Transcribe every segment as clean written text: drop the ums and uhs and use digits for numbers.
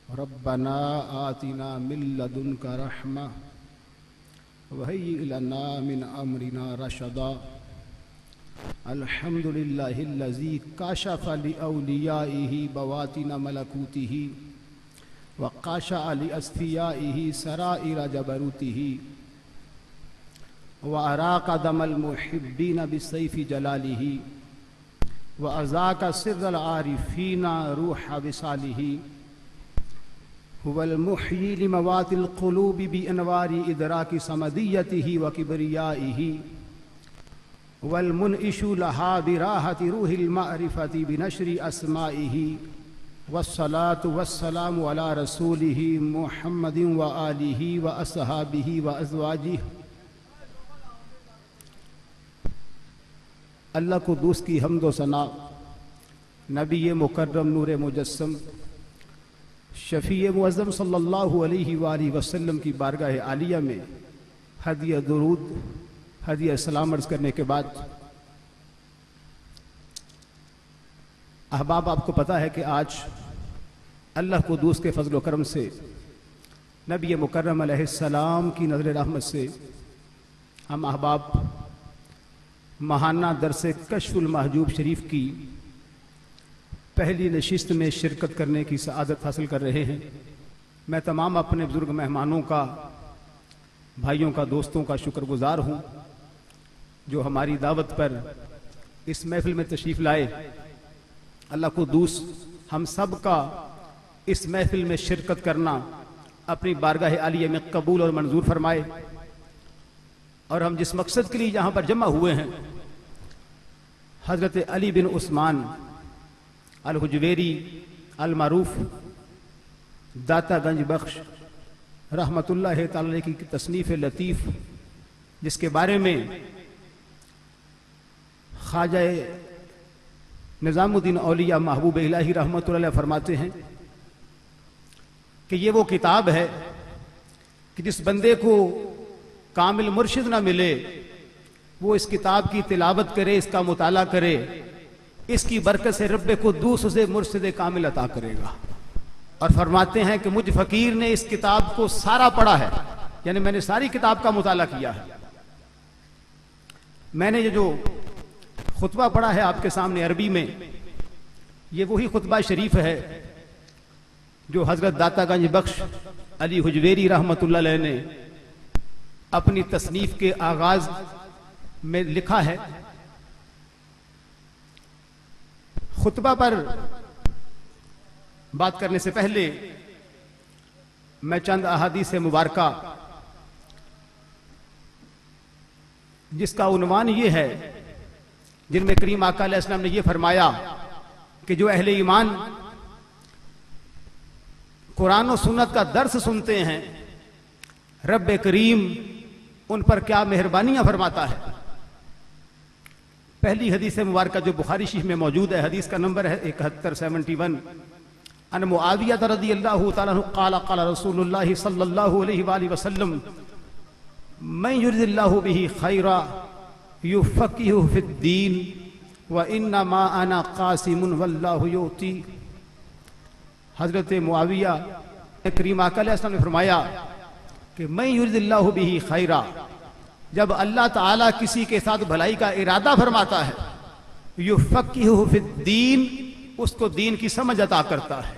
ربنا آتنا من لدنك رحمة وهيئ لنا من أمرنا رشدا الحمد لله الذي كشف لأوليائه بواطن ملكوته وقشع لأصفيائه سرائر جبروته وأراق دم المحبين بسيف جلاله وأزاك سر العارفين روح وصاله هو المحيي لموات القلوب بأنوار إدراك صمديته وكبريائه والمنعش لها براحة روح المعرفة بنشر أسمائه والصلاة والسلام على رسوله محمد وآله وأصحابه وأزواجه. اللہ کو دوست کی حمد و ثنا، نبی مکرم نور مجسم شفیع معظم صلی اللہ علیہ وآلہ وسلم کی بارگاہ عالیہ میں ہدیہ درود ہدیہ سلام عرض کرنے کے بعد، احباب آپ کو پتہ ہے کہ آج اللہ کو دوست کے فضل و کرم سے نبی مکرم علیہ السلام کی نظر رحمت سے ہم احباب ماہانہ درس کشف المحجوب شریف کی پہلی نشست میں شرکت کرنے کی سعادت حاصل کر رہے ہیں. میں تمام اپنے بزرگ مہمانوں کا، بھائیوں کا، دوستوں کا شکر گزار ہوں جو ہماری دعوت پر اس محفل میں تشریف لائے. اللہ کو دوست ہم سب کا اس محفل میں شرکت کرنا اپنی بارگاہ عالیہ میں قبول اور منظور فرمائے، اور ہم جس مقصد کے لیے یہاں پر جمع ہوئے ہیں، حضرت علی بن عثمان الحجویری المعروف داتا گنج بخش رحمت اللہ تعالی کی تصنیف لطیف، جس کے بارے میں خواجہ نظام الدین اولیاء محبوب الہی رحمت اللہ علیہ فرماتے ہیں کہ یہ وہ کتاب ہے کہ جس بندے کو کامل مرشد نہ ملے وہ اس کتاب کی تلاوت کرے، اس کا مطالعہ کرے، اس کی برکت سے رب قدوس اسے مرشد کامل عطا کرے گا. اور فرماتے ہیں کہ مجھ فقیر نے اس کتاب کو سارا پڑھا ہے، یعنی میں نے ساری کتاب کا مطالعہ کیا ہے. میں نے یہ جو خطبہ پڑھا ہے آپ کے سامنے عربی میں، یہ وہی خطبہ شریف ہے جو حضرت داتا گنج بخش علی حجویری رحمت اللہ علیہ نے اپنی تصنیف کے آغاز میں لکھا ہے. خطبہ پر بات کرنے سے پہلے میں چند احادیث مبارکہ جس کا عنوان یہ ہے، جن میں کریم آقا علیہ السلام نے یہ فرمایا کہ جو اہل ایمان قرآن و سنت کا درس سنتے ہیں، رب کریم ان پر کیا مہربانیاں فرماتا ہے. پہلی حدیث مبارکہ جو بخاری شریف میں موجود ہے، حدیث کا نمبر ہے 7171، ان معاویہ رضی اللہ تعالیٰ عنہ قال قال رسول اللہ صلی اللہ علیہ وآلہ وسلم من یرد اللہ بہ خیرا یفقہہ فی الدین وانما انا قاسم واللہ یؤتی. حضرت معاویہ کریم آقا علیہ السلام نے فرمایا کہ من یرد اللہ بہ خیرا، جب اللہ تعالیٰ کسی کے ساتھ بھلائی کا ارادہ فرماتا ہے، یفقہہ فی الدین، اس کو دین کی سمجھ عطا کرتا ہے.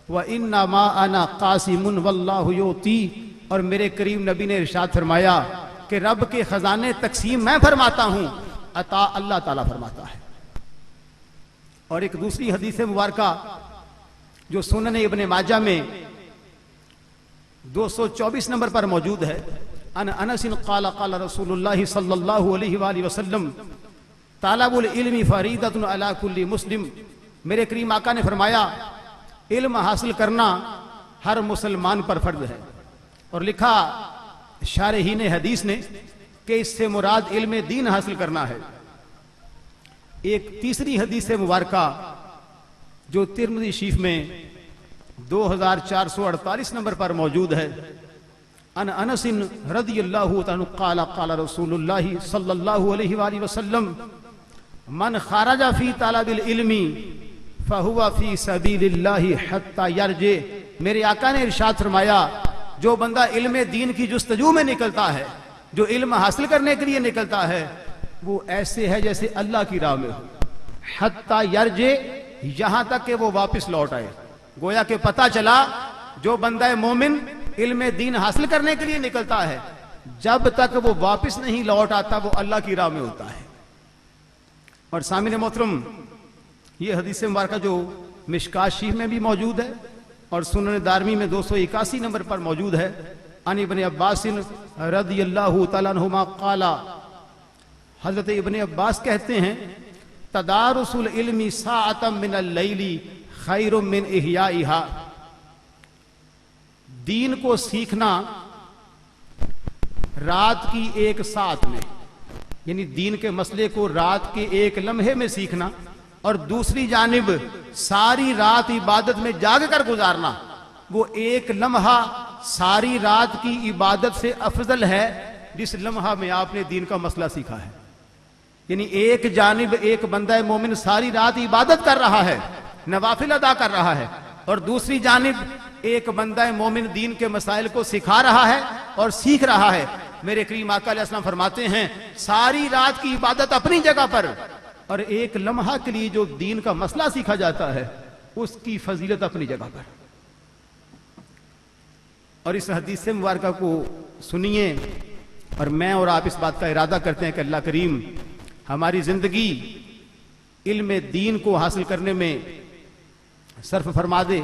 وانما انا قاسم واللہ یؤتی، اور میرے کریم نبی نے ارشاد فرمایا کہ رب کے خزانے تقسیم میں فرماتا ہوں، عطا اللہ تعالیٰ فرماتا ہے. اور ایک دوسری حدیث مبارکہ جو سنن ابن ماجہ میں 224 نمبر پر موجود ہے، ان انس قال قال رسول اللہ صلی اللہ علیہ وآلہ وسلم طالب العلم فریضۃ علی کل مسلم. میرے کریم آقا نے فرمایا علم حاصل کرنا ہر مسلمان پر فرض ہے. اور لکھا شارحین حدیث نے کہ اس سے مراد علم دین حاصل کرنا ہے. ایک تیسری حدیث مبارکہ جو ترمذی شریف میں 2448 نمبر پر موجود ہے، ان انس رضی اللہ عنہ قال قال رسول اللہ صلی اللہ علیہ وآلہ وسلم من خرج فی طلب العلم فهو فی سبیل اللہ حتی یرجع میرے آقا نے ارشاد فرمایا جو بندہ علم دین کی جستجو میں نکلتا ہے، جو علم حاصل کرنے کے لیے نکلتا ہے، وہ ایسے ہے جیسے اللہ کی راہ میں ہو، حتی یرجع، یہاں تک کہ وہ واپس لوٹ آئے۔ گویا کہ پتہ چلا جو بندہ مومن علم دین حاصل کرنے کے لیے نکلتا ہے، جب تک وہ واپس نہیں لوٹ آتا وہ اللہ کی راہ میں ہوتا ہے۔ اور سامعین محترم، یہ حدیث مبارکہ جو مشکات شریف میں بھی موجود ہے اور سنن دارمی میں 281 نمبر پر موجود ہے، عن ابن عباس رضی اللہ تعالیٰ عنہما قال، حضرت ابن عباس کہتے ہیں تدارس العلم ساعۃ من اللیل خیر من احیائها، دین کو سیکھنا رات کی ایک ساعت میں، یعنی دین کے مسئلے کو رات کے ایک لمحے میں سیکھنا، اور دوسری جانب ساری رات عبادت میں جاگ کر گزارنا، وہ ایک لمحہ ساری رات کی عبادت سے افضل ہے جس لمحہ میں آپ نے دین کا مسئلہ سیکھا ہے۔ یعنی ایک جانب ایک بندہ مومن ساری رات عبادت کر رہا ہے، نوافل ادا کر رہا ہے، اور دوسری جانب ایک بندہ مومن دین کے مسائل کو سکھا رہا ہے اور سیکھ رہا ہے۔ میرے کریم آقا علیہ السلام فرماتے ہیں ساری رات کی عبادت اپنی جگہ پر، اور ایک لمحہ کے لیے جو دین کا مسئلہ سیکھا جاتا ہے اس کی فضیلت اپنی جگہ پر۔ اور اس حدیث مبارکہ کو سنیے، اور میں اور آپ اس بات کا ارادہ کرتے ہیں کہ اللہ کریم ہماری زندگی علم دین کو حاصل کرنے میں صرف فرما دے۔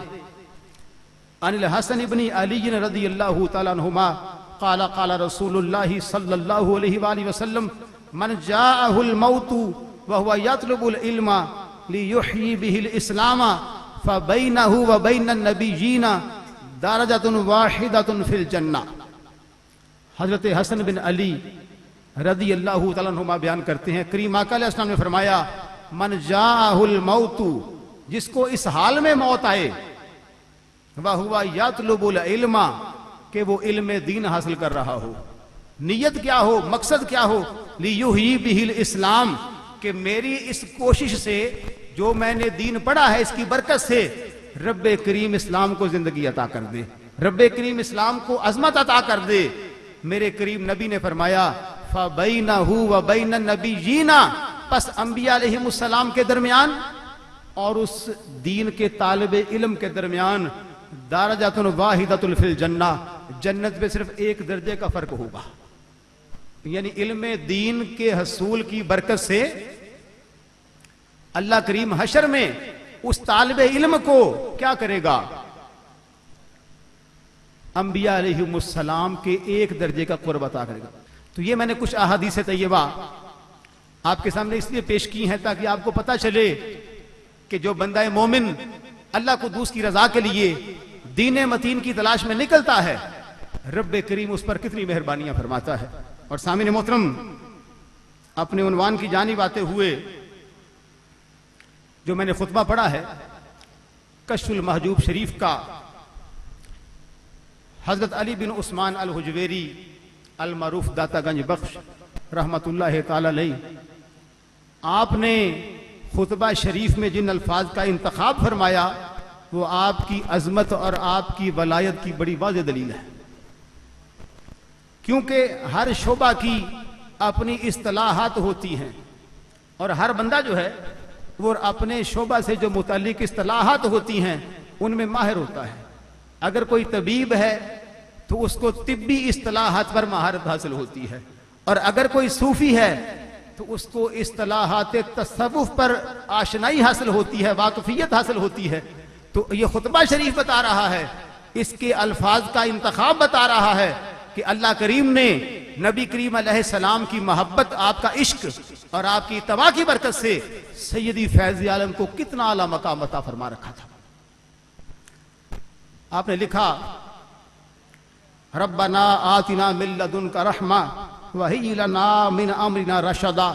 عن الحسن بن علی رضی اللہ تعالیٰ عنہما قال قال رسول اللہ صلی اللہ علیہ وآلہ وسلم من جاءہ الموت وهو يطلب العلم ليحيي به الاسلام فبينه وبين النبيين درجة واحدة في الجنة۔ حضرت حسن بن علی رضی اللہ تعالیٰ عنہما بیان کرتے ہیں کریم آقا علیہ السلام نے فرمایا من جاءہ الموت، جس کو اس حال میں موت آئے، وَهُوَ يَطْلُبُ الْعِلْمَ، کہ وہ علم دین حاصل کر رہا ہو، نیت کیا ہو، مقصد کیا ہو، لِيُحْيِي بِهِ الْإِسْلَامِ، کہ میری اس کوشش سے جو میں نے دین پڑھا ہے اس کی برکت سے رب کریم اسلام کو زندگی عطا کر دے، رب کریم اسلام کو عظمت عطا کر دے۔ میرے کریم نبی نے فرمایا فَبَيْنَهُ وَبَيْنَ النَّبِيِّينَ، پس انبیاء علیہم السلام کے درمیان اور اس دین کے طالب علم کے درمیان درجۃ واحدۃ فی الجنہ، جنت میں صرف ایک درجے کا فرق ہوگا۔ یعنی علم دین کے حصول کی برکت سے اللہ کریم حشر میں اس طالب علم کو کیا کرے گا، انبیاء علیہم السلام کے ایک درجے کا قرب عطا کرے گا۔ تو یہ میں نے کچھ احادیث طیبہ آپ کے سامنے اس لیے پیش کی ہیں تاکہ آپ کو پتہ چلے کہ جو بندہ مومن اللہ قدوس کی رضا کے لیے دین متین کی تلاش میں نکلتا ہے، رب کریم اس پر کتنی مہربانیاں فرماتا ہے۔ اور سامعین محترم، اپنے عنوان کی جانب آتے ہوئے جو میں نے خطبہ پڑھا ہے کشف المحجوب شریف کا، حضرت علی بن عثمان الحجویری المعروف داتا گنج بخش رحمت اللہ تعالی علیہ، آپ نے خطبہ شریف میں جن الفاظ کا انتخاب فرمایا وہ آپ کی عظمت اور آپ کی ولایت کی بڑی واضح دلیل ہے، کیونکہ ہر شعبہ کی اپنی اصطلاحات ہوتی ہیں اور ہر بندہ جو ہے وہ اپنے شعبہ سے جو متعلق اصطلاحات ہوتی ہیں ان میں ماہر ہوتا ہے۔ اگر کوئی طبیب ہے تو اس کو طبی اصطلاحات پر مہارت حاصل ہوتی ہے، اور اگر کوئی صوفی ہے تو اس کو اصطلاحات تصوف پر آشنائی حاصل ہوتی ہے، واقفیت حاصل ہوتی ہے۔ تو یہ خطبہ شریف بتا رہا ہے، اس کے الفاظ کا انتخاب بتا رہا ہے کہ اللہ کریم نے نبی کریم علیہ السلام کی محبت، آپ کا عشق اور آپ کی اتباع کی برکت سے سیدی فیض عالم کو کتنا اعلیٰ مقام عطا فرما رکھا تھا۔ آپ نے لکھا ربنا آتنا من لدنک رحمہ وہی لنا من امرنا رشدا،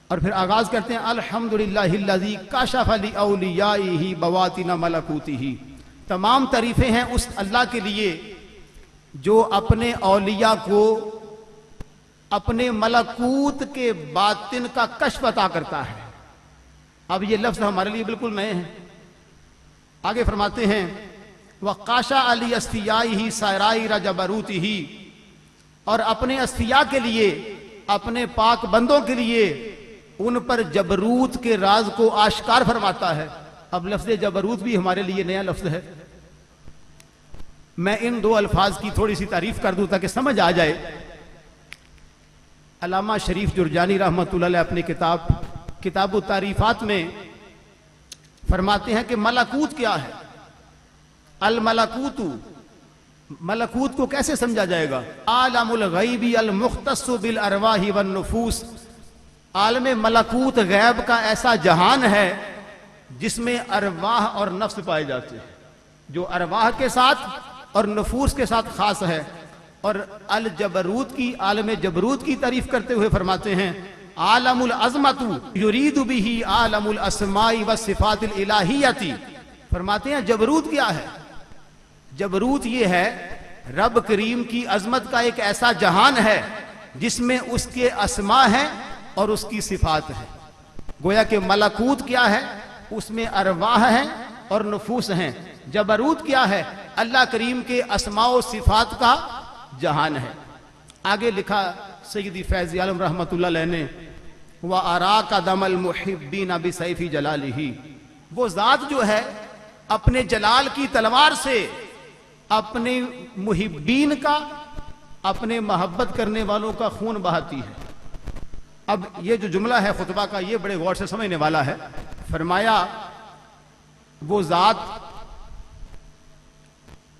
اور پھر آغاز کرتے ہیں الحمدللہ الذی کشف لاولیائہ بواطن ملکوتہ، تمام تعریفیں ہیں اس اللہ کے لیے جو اپنے اولیاء کو اپنے ملکوت کے باطن کا کشف عطا کرتا ہے۔ اب یہ لفظ ہمارے لیے بالکل نئے ہیں۔ آگے فرماتے ہیں وقاشا علی استیائہ سائرائر جبروتہ، اور اپنے استیاء کے لیے، اپنے پاک بندوں کے لیے ان پر جبروت کے راز کو آشکار فرماتا ہے۔ اب لفظ جبروت بھی ہمارے لیے نیا لفظ ہے۔ میں ان دو الفاظ کی تھوڑی سی تعریف کر دوں تاکہ سمجھ آ جائے۔ علامہ شریف جرجانی رحمۃ اللہ علیہ اپنی کتاب التعریفات میں فرماتے ہیں کہ ملکوت کیا ہے؟ الملکوت، ملکوت کو کیسے سمجھا جائے گا؟ عالم الغیب المختص بالارواح والنفوس، عالم ملکوت غیب کا ایسا جہان ہے جس میں ارواح اور نفس پائے جاتے ہیں، جو ارواح کے ساتھ اور نفوس کے ساتھ خاص ہے۔ اور الجبروت کی، عالم جبروت کی تعریف کرتے ہوئے فرماتے ہیں عالم العظمت یرید بہ عالم الاسماء والصفات الالہیۃ۔ فرماتے ہیں جبروت کیا ہے؟ جبروت یہ ہے رب کریم کی عظمت کا ایک ایسا جہان ہے جس میں اس کے اسماء ہیں اور اس کی صفات ہیں۔ گویا کہ ملکوت کیا ہے؟ اس میں ارواح ہیں اور نفوس ہیں۔ جبروت کیا ہے؟ اللہ کریم کے اسماء و صفات کا جہان ہے۔ آگے لکھا سیدی فیض عالم رحمۃ اللہ علیہ نے وَأَرَاكَ دَمَ الْمُحِبِّينَ بِسَيْفِ جَلَالِهِ، وہ ذات جو ہے اپنے جلال کی تلوار سے اپنے محبین کا، اپنے محبت کرنے والوں کا خون بہاتی ہے۔ اب یہ جو جملہ ہے خطبہ کا، یہ بڑے غور سے سمجھنے والا ہے۔ فرمایا وہ ذات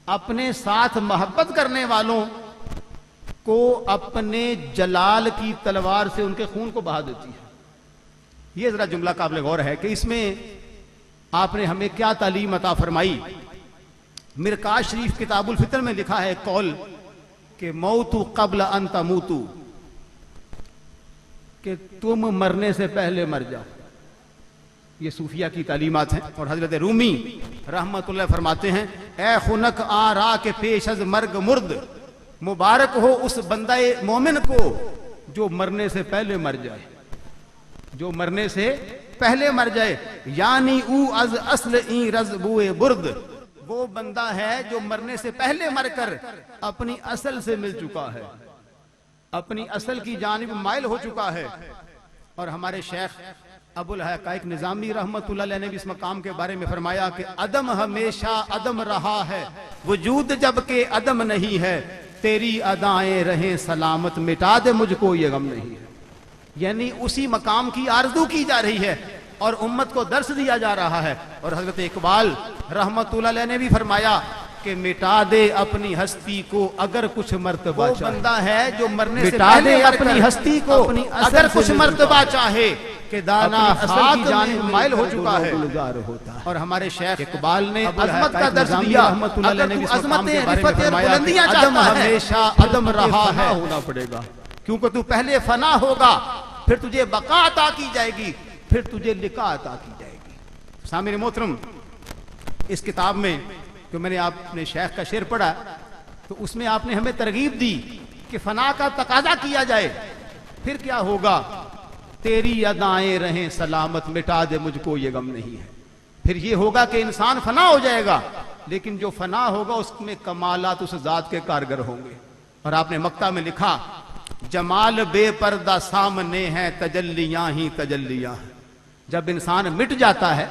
اپنے ساتھ محبت کرنے والوں کو اپنے جلال کی تلوار سے ان کے خون کو بہا دیتی ہے۔ یہ ذرا جملہ قابل غور ہے کہ اس میں آپ نے ہمیں کیا تعلیم عطا فرمائی۔ مرکات شریف کتاب الفطر میں لکھا ہے قول کہ موت قبل ان تموت، کہ تم مرنے سے پہلے مر جاؤ۔ یہ صوفیہ کی تعلیمات ہیں۔ اور حضرت رومی رحمت اللہ فرماتے ہیں اے خنک آرا کے پیش از مرگ مرد، مبارک ہو اس بندہ مومن کو جو مرنے سے پہلے مر جائے، جو مرنے سے پہلے مر جائے۔ یعنی او از اصل این رزبوئے برد، وہ بندہ ہے جو مرنے سے پہلے مر کر اپنی اصل سے مل چکا ہے، اپنی اصل کی جانب مائل ہو چکا ہے۔ اور ہمارے شیخ ابو الحقائق نظامی رحمت اللہ علیہ نے بھی اس مقام کے بارے میں فرمایا کہ عدم ہمیشہ عدم رہا ہے، وجود جب کہ عدم نہیں ہے، تیری ادائیں رہیں سلامت، مٹا دے مجھ کو یہ غم نہیں ہے۔ یعنی اسی مقام کی آرزو کی جا رہی ہے اور امت کو درس دیا جا رہا ہے۔ اور حضرت اقبال رحمت اللہ علیہ نے بھی فرمایا کہ مٹا دے اپنی ہستی کو اگر کچھ مرتبہ چاہے، وہ بندہ ہے جو مرنے سے پہلے اپنی ہستی کو اگر کچھ مرتبہ چاہے کہ دانا خاک کی جانب مائل ہو چکا ہے۔ اور ہمارے شیخ اقبال نے عظمت کا درس دیا، اگر تو عظمت رفعت بلندیاں چاہتا ہے ہمیشہ عدم رہا ہے ہونا پڑے گا، کیونکہ تو پہلے فنا ہوگا، پھر تجھے بقا عطا کی جائے گی، پھر تجھے لقاء عطا کی جائے گی۔ سامعین محترم، اس کتاب میں جو میں نے آپ نے شیخ کا شعر پڑھا تو اس میں آپ نے ہمیں ترغیب دی کہ فنا کا تقاضا کیا جائے، پھر کیا ہوگا؟ تیری ادائیں رہیں سلامت، مٹا دے مجھ کو یہ غم نہیں ہے۔ پھر یہ ہوگا کہ انسان فنا ہو جائے گا، لیکن جو فنا ہوگا اس میں کمالات اس ذات کے کارگر ہوں گے۔ اور آپ نے مقطع میں لکھا جمال بے پردہ سامنے ہیں، تجلیاں ہی تجلیاں ہیں۔ جب انسان مٹ جاتا ہے،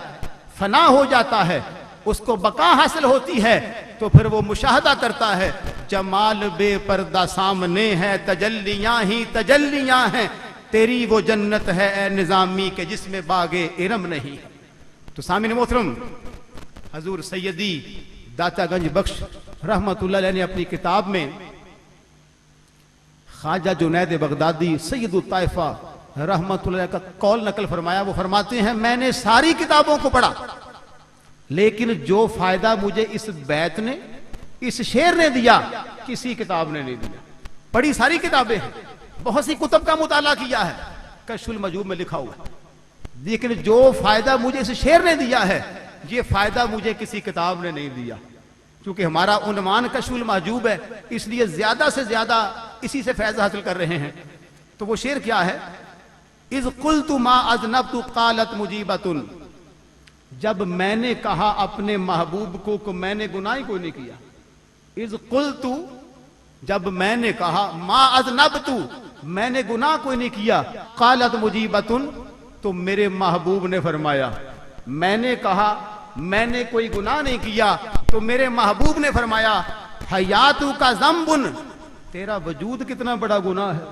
فنا ہو جاتا ہے، اس کو بقا حاصل ہوتی ہے، تو پھر وہ مشاہدہ کرتا ہے جمال بے پردہ سامنے ہے، تجلیاں ہی تجلیاں ہیں، تیری وہ جنت ہے اے نظامی کہ جس میں باغے ارم نہیں ہے۔ تو سامعین محترم، حضور سیدی داتا گنج بخش رحمت اللہ علیہ نے اپنی کتاب میں خواجہ جنید بغدادی سید الطائفہ رحمت اللہ علیہ کا قول نقل فرمایا۔ وہ فرماتے ہیں میں نے ساری کتابوں کو پڑھا، لیکن جو فائدہ مجھے اس بیت نے، اس شعر نے دیا، کسی کتاب نے نہیں دیا۔ پڑھی ساری کتابیں ہیں، بہت سی کتب کا مطالعہ کیا ہے، کشف المجوب میں لکھا ہوا ہے، لیکن جو فائدہ مجھے اس شعر نے دیا ہے، یہ فائدہ مجھے کسی کتاب نے نہیں دیا۔ کیونکہ ہمارا عنوان کشف المحجوب ہے، اس لیے زیادہ سے زیادہ اسی سے فیض حاصل کر رہے ہیں۔ تو وہ شعر کیا ہے؟ اذ قلت ما اذنبت قالت مجیبۃ، جب میں نے کہا اپنے محبوب کو کہ میں نے گناہ کوئی نہیں کیا. اذ قلت جب میں نے کہا ما اذنبت میں نے گناہ کوئی نہیں کیا. قالت مجیبتن تو میرے محبوب نے فرمایا میں نے کہا میں نے کوئی گناہ نہیں کیا تو میرے محبوب نے فرمایا حیاتو کا ذنبن تیرا وجود کتنا بڑا گناہ ہے,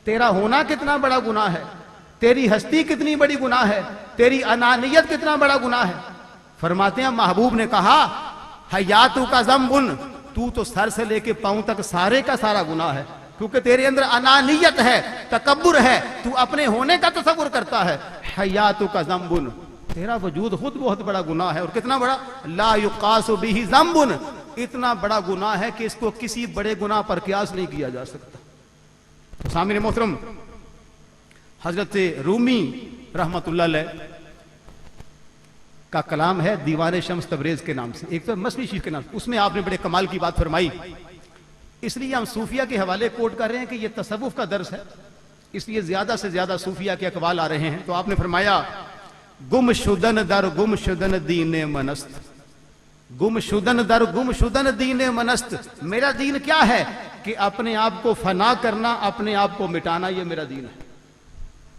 تیرا ہونا کتنا بڑا گناہ ہے, تیری ہستی کتنی بڑی گناہ ہے, تیری انانیت کتنا بڑا گناہ ہے. فرماتے ہیں محبوب نے کہا حیاتو کا ذنبن تو سر سے لے کے پاؤں تک سارے کا سارا گناہ ہے, کیونکہ تیرے اندر انانیت ہے, تکبر ہے, تو اپنے ہونے کا تصور کرتا ہے. حیاتو کا ذنبن تیرا وجود خود بہت بڑا گناہ ہے, اور کتنا بڑا, لا یقاس بہ ذنب اتنا بڑا گناہ ہے کہ اس کو کسی بڑے گناہ پر قیاس نہیں کیا جا سکتا. تو سامعین محترم, حضرت رومی رحمت اللہ علیہ کا کلام ہے دیوان شمس تبریز کے نام سے, ایک تو مصنوی شریف کے نام سے, اس میں آپ نے بڑے کمال کی بات فرمائی. اس لیے ہم صوفیہ کے حوالے کوٹ کر رہے ہیں کہ یہ تصوف کا درس ہے, اس لیے زیادہ سے زیادہ صوفیہ کے اقوال آ رہے ہیں. تو آپ نے فرمایا گم شدن در گم شدن دین منست, گم شدن در گم شدن دین منست, میرا دین کیا ہے کہ اپنے آپ کو فنا کرنا, اپنے آپ کو مٹانا, یہ میرا دین ہے.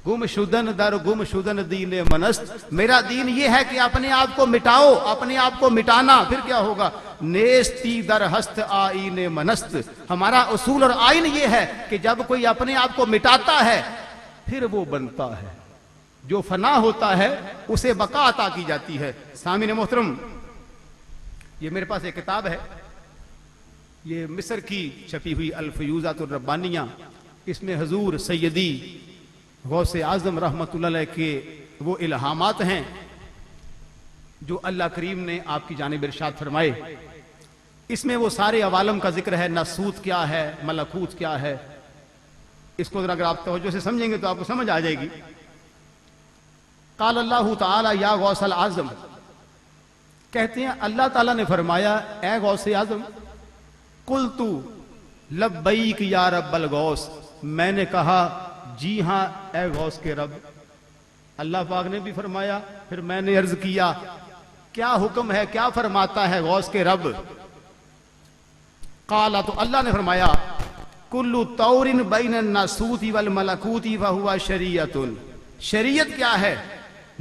گم شدن در گم شدن دین منست, میرا دین یہ ہے کہ اپنے آپ کو مٹاؤ, اپنے آپ کو مٹانا. پھر کیا ہوگا, نیستی در ہست آئین منست, ہمارا اصول اور آئین یہ ہے کہ جب کوئی اپنے آپ کو مٹاتا ہے پھر وہ بنتا ہے, جو فنا ہوتا ہے اسے بقا عطا کی جاتی ہے. سامعین محترم, یہ میرے پاس ایک کتاب ہے, یہ مصر کی چھپی ہوئی الفیوزات الربانیہ, اس میں حضور سیدی غوث اعظم رحمت اللہ علیہ کے وہ الہامات ہیں جو اللہ کریم نے آپ کی جانب ارشاد فرمائے. اس میں وہ سارے عوالم کا ذکر ہے, ناسوت کیا ہے, ملکوت کیا ہے. اس کو اگر آپ توجہ سے سمجھیں گے تو آپ کو سمجھ آ جائے گی. قال اللہ تعالی یا غوث الاعظم, کہتے ہیں اللہ تعالیٰ نے فرمایا اے غوث اعظم, قلت لبیک یا رب الغوث, میں نے کہا جی ہاں اے غوث کے رب. اللہ پاک نے بھی فرمایا, پھر میں نے عرض کیا کیا حکم ہے, کیا فرماتا ہے غوث کے رب. قال, تو اللہ نے فرمایا کل طور بین الناسوت والملکوت فہو شریعت, شریعت کیا ہے,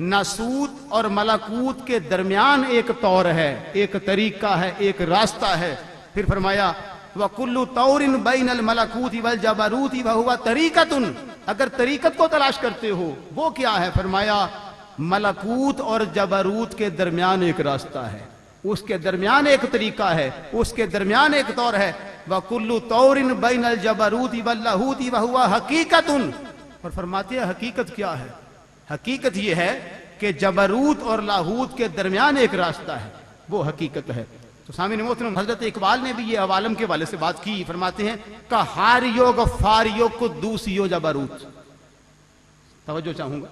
ناسوت اور ملکوت کے درمیان ایک طور ہے, ایک طریقہ ہے, ایک راستہ ہے. پھر فرمایا وَكُلُّ طَوْرٍ بَيْنَ الْمَلَكُوتِ وَالْجَبَرُوتِ وَهُوَ طَرِيقَةٌ, اگر طریقت کو تلاش کرتے ہو وہ کیا ہے, فرمایا ملکوت اور جبروت کے درمیان ایک راستہ ہے, اس کے درمیان ایک طریقہ ہے, اس کے درمیان ایک طور ہے. وَكُلُّ طَوْرٍ بَيْنَ الْجَبَرُوتِ وَاللَّهُوتِ وَهُوَ حَقِيقَةٌ, اور فرماتے ہیں حقیقت کیا ہے, حقیقت یہ ہے کہ جبروت اور لاہوت کے درمیان ایک راستہ ہے, وہ حقیقت ہے. تو سامعین محترم, حضرت اقبال نے بھی یہ عوالم کے والے سے بات کی. فرماتے ہیں کہاریو غفاریو قدوسیو جبروت, توجہ چاہوں گا,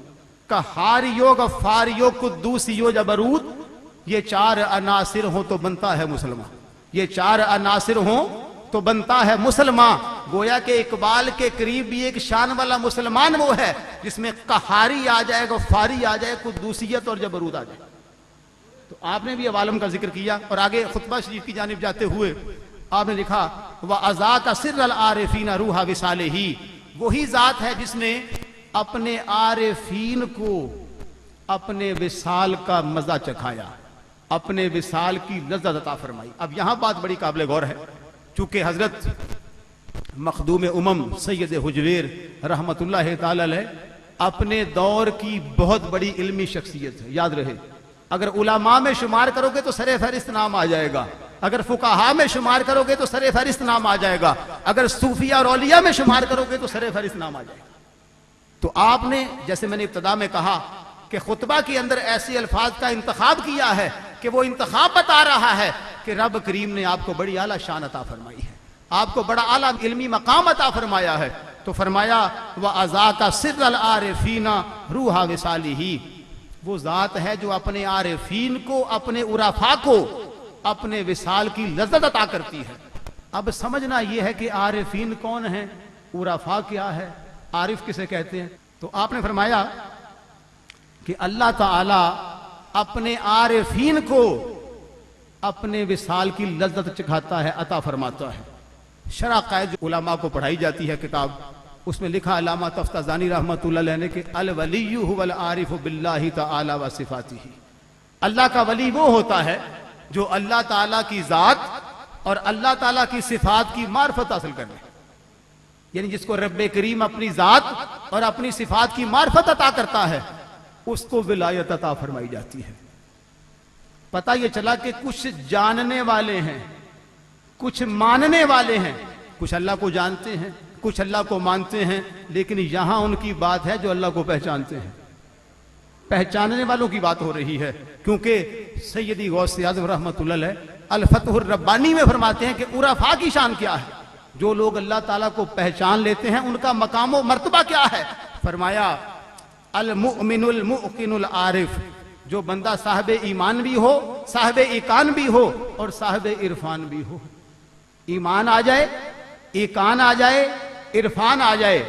کہاریو غفاریو قدوسیو جبروت, یہ چار عناصر ہوں تو بنتا ہے مسلمان, یہ چار عناصر ہوں تو بنتا ہے مسلمان. گویا کہ اقبال کے قریب بھی ایک شان والا مسلمان وہ ہے جس میں قہاری آ جائے, غفاری آ جائے, قدوسیت اور جبروت آ جائے. تو آپ نے بھی عوالم کا ذکر کیا, اور آگے خطبہ شریف کی جانب جاتے ہوئے آپ نے لکھا وَأَذَاقَ سِرَّ الْعَارِفِينَ رُوحَ وِصَالِهِ, وہی ذات ہے جس نے اپنے عارفین کو اپنے وصال کا مزہ چکھایا, اپنے وصال کی لذت عطا فرمائی. اب یہاں بات بڑی قابل غور ہے, چونکہ حضرت مخدوم امم سید حجویر رحمت اللہ تعالی علیہ اپنے دور کی بہت بڑی علمی شخصیت ہے. یاد رہے, اگر علماء میں شمار کرو گے تو سر فہرست نام آ جائے گا, اگر فقہاء میں شمار کرو گے تو سر فہرست نام آ جائے گا, اگر صوفیہ اور اولیاء میں شمار کرو گے تو سر فہرست نام آ جائے گا. تو آپ نے جیسے میں نے ابتدا میں کہا کہ خطبہ کے اندر ایسے الفاظ کا انتخاب کیا ہے کہ وہ انتخاب بتا رہا ہے کہ رب کریم نے آپ کو بڑی اعلیٰ شان عطا فرمائی ہے, آپ کو بڑا اعلیٰ علمی مقام عطا فرمایا ہے. تو فرمایا وَأَذَاقَ سِرَّ الْعَارِفِينَ رُوحَ وِصَالِهِ, وہ ذات ہے جو اپنے عارفین کو, اپنے عرفاء کو اپنے وصال کی لذت عطا کرتی ہے. اب سمجھنا یہ ہے کہ عارفین کون ہیں, عرفاء کیا ہے, عارف کسے کہتے ہیں. تو آپ نے فرمایا کہ اللہ تعالی اپنے عارفین کو اپنے وصال کی لذت چکھاتا ہے، عطا فرماتا ہے۔ شرح قائد علماء کو پڑھائی جاتی ہے کتاب، اس میں لکھا علامہ تفتازانی رحمۃ اللہ علیہ نے کہ الولی هو العارف باللہ تعالی و صفاتہ، اللہ کا ولی وہ ہوتا ہے جو اللہ تعالیٰ کی ذات اور اللہ تعالیٰ کی صفات کی معرفت حاصل کر لے، یعنی جس کو رب کریم اپنی ذات اور اپنی صفات کی معرفت عطا کرتا ہے اس کو ولایت عطا فرمائی جاتی ہے۔ پتہ یہ چلا کہ کچھ جاننے والے ہیں، کچھ ماننے والے ہیں، کچھ اللہ کو جانتے ہیں، کچھ اللہ کو مانتے ہیں، لیکن یہاں ان کی بات ہے جو اللہ کو پہچانتے ہیں، پہچاننے والوں کی بات ہو رہی ہے، کیونکہ سیدی غوث اعظم رحمۃ اللہ علیہ الفتح الربانی میں فرماتے ہیں کہ عرفاء کی شان کیا ہے، جو لوگ اللہ تعالیٰ کو پہچان لیتے ہیں ان کا مقام و مرتبہ کیا ہے۔ فرمایا المؤمن المؤقن العارف، جو بندہ صاحب ایمان بھی ہو، صاحب ایقان بھی ہو اور صاحب عرفان بھی ہو، ایمان آ جائے، ایقان آ جائے، عرفان آ جائے،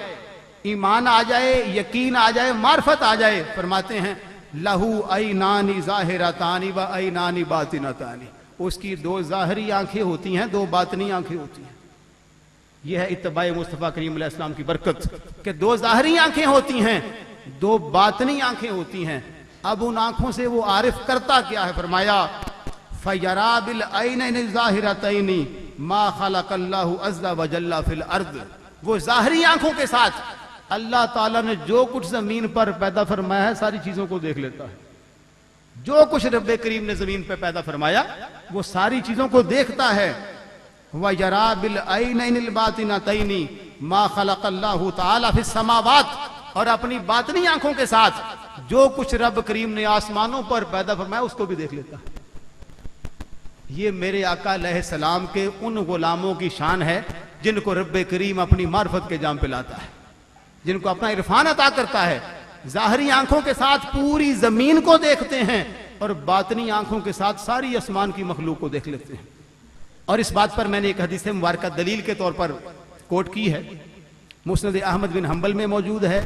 ایمان آ جائے، یقین آ جائے، معرفت آ جائے، فرماتے ہیں لہو عینان ظاہرتان و عینان باطنتان، اس کی دو ظاہری آنکھیں ہوتی ہیں، دو باطنی آنکھیں ہوتی ہیں۔ یہ ہے اتباع مصطفیٰ کریم علیہ السلام کی برکت کہ دو ظاہری آنکھیں ہوتی ہیں، دو باطنی آنکھیں ہوتی ہیں۔ اب ان آنکھوں سے وہ عارف کرتا کیا ہے؟ فرمایا فَيَرَا بِالْعَيْنَيْنِ الظَّاهِرَتَيْنِ مَا خَلَقَ اللَّهُ عَزَّ وَجَلَّ فِي الْأَرْضِ، وہ ظاہری آنکھوں کے ساتھ اللہ تعالیٰ نے جو کچھ زمین پر پیدا فرمایا ہے ساری چیزوں کو دیکھ لیتا ہے، جو کچھ رب کریم نے زمین پہ پیدا فرمایا وہ ساری چیزوں کو دیکھتا ہے۔ وَيَرَا بِالْعَيْنَيْنِ الْبَاطِنَتَيْنِ مَا خَلَقَ اللَّهُ تَعَالَى فِي السَّمَاوَاتِ، اور اپنی باطنی آنکھوں کے ساتھ جو کچھ رب کریم نے آسمانوں پر پیدا فرمایا اس کو بھی دیکھ لیتا ہے۔ یہ میرے آقا علیہ السلام کے ان غلاموں کی شان ہے جن کو رب کریم اپنی معرفت کے جام پہ لاتا ہے، جن کو اپنا عرفان عطا کرتا ہے، ظاہری آنکھوں کے ساتھ پوری زمین کو دیکھتے ہیں اور باطنی آنکھوں کے ساتھ ساری آسمان کی مخلوق کو دیکھ لیتے ہیں۔ اور اس بات پر میں نے ایک حدیث مبارکہ دلیل کے طور پر کوٹ کی ہے، مسند احمد بن حنبل میں موجود ہے،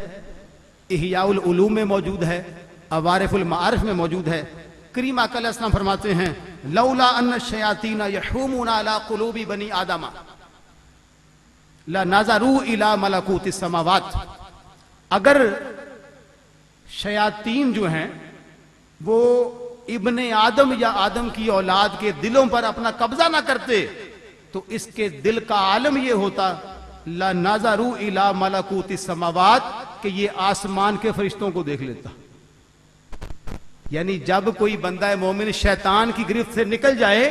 احیاء العلوم میں موجود ہے، عوارف المعارف میں موجود ہے۔ کریم آقا علیہ السلام فرماتے ہیں لولا ان الشیاطین یحومون علی قلوب بنی آدم لنظروا الی ملکوت السماوات، اگر شیاطین جو ہیں وہ ابن آدم یا آدم کی اولاد کے دلوں پر اپنا قبضہ نہ کرتے تو اس کے دل کا عالم یہ ہوتا لنظروا الی ملکوت السماوات کہ یہ آسمان کے فرشتوں کو دیکھ لیتا۔ یعنی جب کوئی بندہ مومن شیطان کی گرفت سے نکل جائے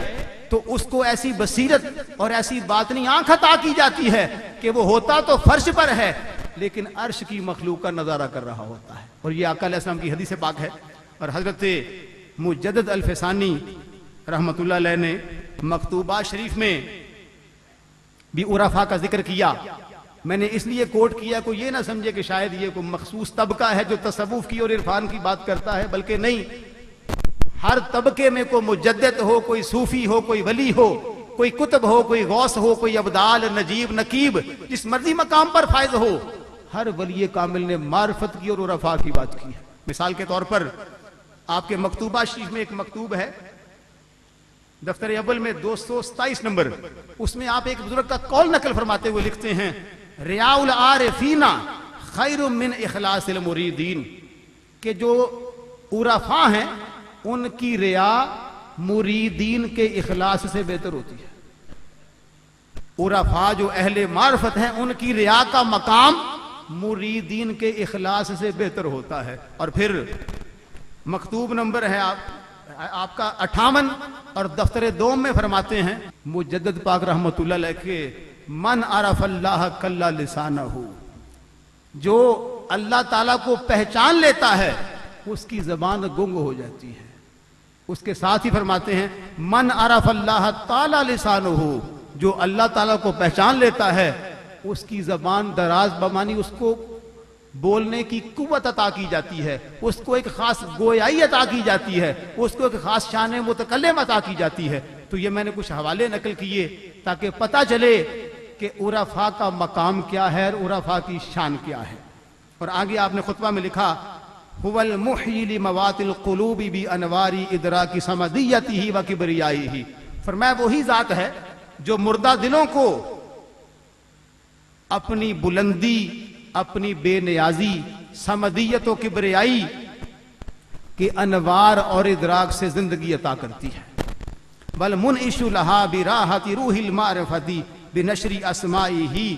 تو اس کو ایسی بصیرت اور ایسی باطنی آنکھ عطا کی جاتی ہے کہ وہ ہوتا تو فرش پر ہے لیکن عرش کی مخلوق کا نظارہ کر رہا ہوتا ہے۔ اور یہ آقا علیہ السلام کی حدیث پاک ہے۔ اور حضرت مجدد الفسانی رحمت اللہ علیہ نے مکتوبات شریف میں بھی عرفاء کا ذکر کیا۔ میں نے اس لیے کوٹ کیا کوئی یہ نہ سمجھے کہ شاید یہ کوئی مخصوص طبقہ ہے جو تصوف کی اور عرفان کی بات کرتا ہے، بلکہ نہیں، ہر طبقے میں کوئی مجدد ہو، کوئی صوفی ہو، کوئی ولی ہو، کوئی کتب ہو، کوئی غوث ہو، کوئی ابدال، نجیب، نقیب، جس مرضی مقام پر فائز ہو، ہر ولی کامل نے معرفت کی اور عرفاء کی بات کی ہے۔ مثال کے طور پر آپ کے مکتوبہ شریف میں ایک مکتوب ہے دفتر اول میں 227 نمبر، اس میں آپ ایک بزرگ کا قول نقل فرماتے ہوئے لکھتے ہیں ریاء العارفین خیر من اخلاص المریدین، کہ جو عرفاء ہیں ان کی ریا مریدین کے اخلاص سے بہتر ہوتی ہے۔ عرفاء جو اہل معرفت ہیں ان کی ریا کا مقام مریدین کے اخلاص سے بہتر ہوتا ہے۔ اور پھر مکتوب نمبر ہے آپ کا 58 اور دفتر دوم میں فرماتے ہیں مجدد پاک رحمت اللہ علیہ کے من عرف اللہ کلا لسانہ، جو اللہ تعالیٰ کو پہچان لیتا ہے اس کی زبان گنگ ہو جاتی ہے۔ اس کے ساتھ ہی فرماتے ہیں من عرف اللہ تعالی لسانہ، جو اللہ تعالیٰ کو پہچان لیتا ہے اس کی زبان دراز بمانی اس کو بولنے کی قوت عطا کی جاتی ہے، اس کو ایک خاص گویائی عطا کی جاتی ہے، اس کو ایک خاص شان متکلم عطا کی جاتی ہے۔ تو یہ میں نے کچھ حوالے نقل کیے تاکہ پتہ چلے کہ عرفاء کا مقام کیا ہے اور عرفاء کی شان کیا ہے۔ اور آگے آپ نے خطبہ میں لکھا هو المحيي لموات القلوب بانوار ادراک صمدیتہ وکبریائہ، فرمایا وہی ذات ہے جو مردہ دلوں کو اپنی بلندی، اپنی بے نیازی، صمدیت و کبریائی کے انوار اور ادراک سے زندگی عطا کرتی ہے۔ والمنعش لہا براحت روح المعرفت بنشر اسمائہ،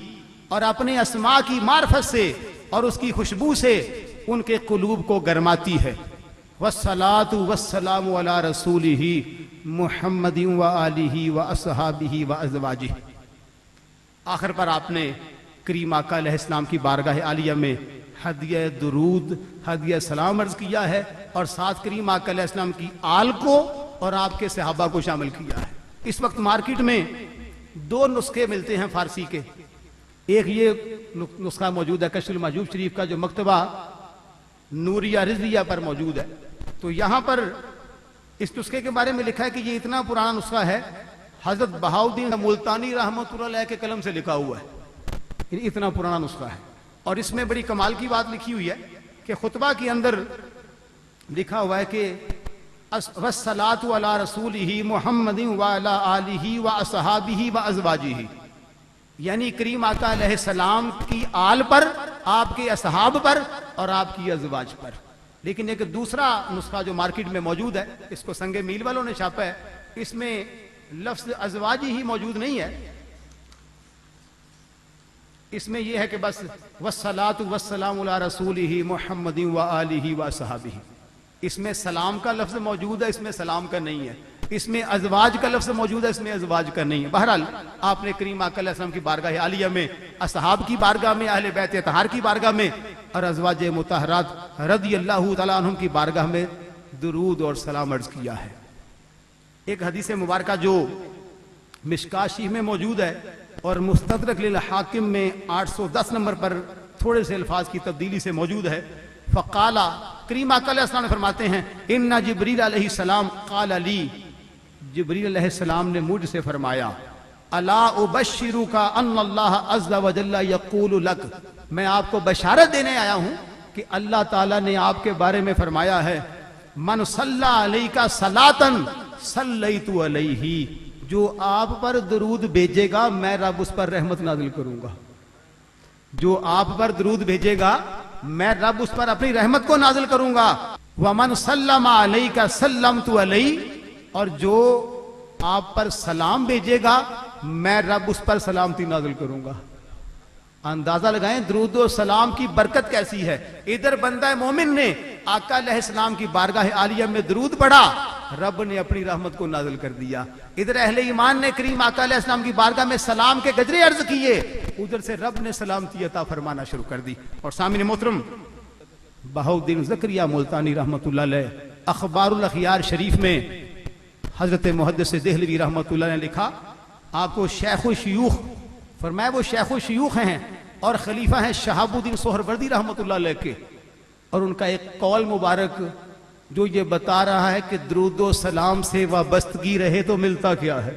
اور اپنے اسماء کی معرفت سے اور اس کی خوشبو سے ان کے قلوب کو گرماتی ہے۔ والصلاۃ والسلام علی رسولہ محمد وآلہ واصحابہ وازواجہ، آخر پر آپ نے کریم آقا علیہ السلام کی بارگاہ عالیہ میں ہدیہ درود، ہدیہ سلام عرض کیا ہے، اور ساتھ کریم آقا علیہ السلام کی آل کو اور آپ کے صحابہ کو شامل کیا ہے۔ اس وقت مارکیٹ میں دو نسخے ملتے ہیں فارسی کے، ایک یہ نسخہ موجود ہے کشف المحجوب شریف کا جو مکتبہ نوریہ رضویہ پر موجود ہے، تو یہاں پر اس نسخے کے بارے میں لکھا ہے کہ یہ اتنا پرانا نسخہ ہے، حضرت بہاؤالدین ملتانی رحمۃ اللہ علیہ کے قلم سے لکھا ہوا ہے، اتنا پرانا نسخہ ہے۔ اور اس میں بڑی کمال کی بات لکھی ہوئی ہے کہ خطبہ کے اندر لکھا ہوا ہے کہ والصلاۃ علی رسولہ محمد وعلی آلہ واصحابہ وازواجہ، یعنی کریم آقا علیہ السلام کی آل پر، آپ کے اصحاب پر اور آپ کی ازواج پر۔ لیکن ایک دوسرا نسخہ جو مارکیٹ میں موجود ہے، اس کو سنگ میل والوں نے چھاپا ہے، اس میں لفظ ازواج ہی موجود نہیں ہے، اس میں یہ ہے کہ بس والصلاۃ والسلام علی رسولہ محمد وآلہ واصحابہ، اس میں سلام کا لفظ موجود ہے، اس میں سلام کا نہیں ہے، اس میں ازواج کا لفظ موجود ہے، اس میں ازواج کا نہیں ہے۔ بہرحال آپ نے کریم آقا علیہ السلام کی بارگاہ عالیہ میں، اصحاب کی بارگاہ میں، اہل بیت اطہار کی بارگاہ میں اور ازواج مطہرات رضی اللہ تعالیٰ عنہم کی بارگاہ میں درود اور سلام عرض کیا ہے۔ ایک حدیث مبارکہ جو مشکاۃ شریف میں موجود ہے اور مستدرک للحاکم میں 810 نمبر پر تھوڑے سے الفاظ کی تبدیلی سے موجود ہے، فقالا، کریم آقا علیہ السلام نے فرماتے ہیں ان جبریل علیہ السلام قال لی، جبریل علیہ السلام نے مجھ سے فرمایا الا ابشرک ان اللہ عز وجل یقول لک، میں آپ کو بشارت دینے آیا ہوں کہ اللہ تعالیٰ نے آپ کے بارے میں فرمایا ہے من صلی علیک صلاۃ صلیت علیہ، جو آپ پر درود بھیجے گا میں رب اس پر رحمت نازل کروں گا، جو آپ پر درود بھیجے گا میں رب اس پر اپنی رحمت کو نازل کروں گا۔ ومن سلم علیک سلمت علیہ، اور جو آپ پر سلام بھیجے گا میں رب اس پر سلامتی نازل کروں گا۔ اندازہ لگائیں درود و سلام کی برکت کیسی ہے۔ ادھر بندہ مومن نے آقا علیہ السلام کی بارگاہ عالیہ میں درود پڑھا، رب نے اپنی رحمت کو نازل کر دیا۔ ادھر اہل ایمان نے کریم آقا علیہ السلام کی بارگاہ میں سلام کے گجرے عرض کیے، ادھر سے رب نے سلامتی عطا فرمانا شروع کر دی۔ اور سامعین محترم، بہاؤالدین زکریا ملتانی رحمۃ اللہ علیہ اخبار الاخیار شریف میں حضرت محدث دہلوی رحمۃ اللہ نے لکھا، آپ کو شیخ و شیوخ فرمایا، وہ شیخ و شیوخ ہیں اور خلیفہ ہیں شہاب الدین سہروردی رحمۃ اللہ علیہ کے، اور ان کا ایک قول مبارک جو یہ بتا رہا ہے کہ درود و سلام سے وابستگی رہے تو ملتا کیا ہے،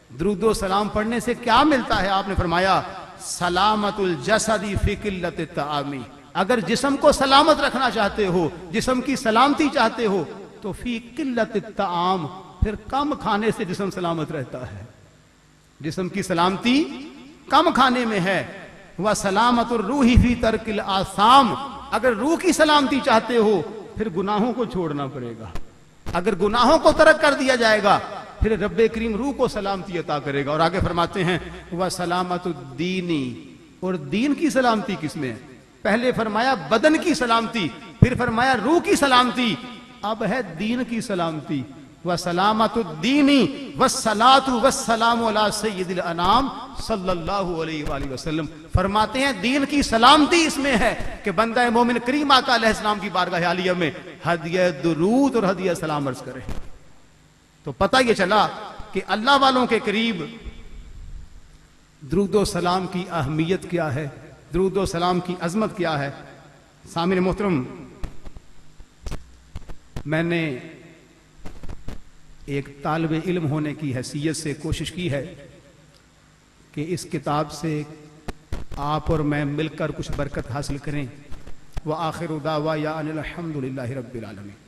درود و سلام پڑھنے سے کیا ملتا ہے۔ آپ نے فرمایا سلامت الجسد فی قلت الطعام، اگر جسم کو سلامت رکھنا چاہتے ہو، جسم کی سلامتی چاہتے ہو تو فی قلت الطعام، پھر کم کھانے سے جسم سلامت رہتا ہے، جسم کی سلامتی کم کھانے میں ہے۔ وَسَلَامَةُ الرُّوحِ فِي تَرْكِ الْآثَامِ، اگر روح کی سلامتی چاہتے ہو پھر گناہوں کو چھوڑنا پڑے گا، اگر گناہوں کو ترک کر دیا جائے گا پھر رب کریم روح کو سلامتی عطا کرے گا۔ اور آگے فرماتے ہیں وَسَلَامَةُ الدِّينِ، اور دین کی سلامتی کس میں ہے؟ پہلے فرمایا بدن کی سلامتی، پھر فرمایا روح کی سلامتی، اب ہے دین کی سلامتی۔ وَسَلَامَةُ الدِّينِ وَالصَّلَاةُ وَالسَّلَامُ عَلَى سَيِّدِ الْأَنَامِ صلی اللہ علیہ وآلہ وسلم، فرماتے ہیں دین کی سلامتی اس میں ہے کہ بندہ مومن کریم آقا علیہ السلام کی بارگاہ عالیہ میں ہدیہ درود اور ہدیہ سلام عرض کرے۔ تو پتہ یہ چلا کہ اللہ والوں کے قریب درود و سلام کی اہمیت کیا ہے، درود و سلام کی عظمت کیا ہے۔ سامعین محترم، میں نے ایک طالب علم ہونے کی حیثیت سے کوشش کی ہے کہ اس کتاب سے آپ اور میں مل کر کچھ برکت حاصل کریں۔ وآخر دعوایا ان الحمد للہ رب العالمین.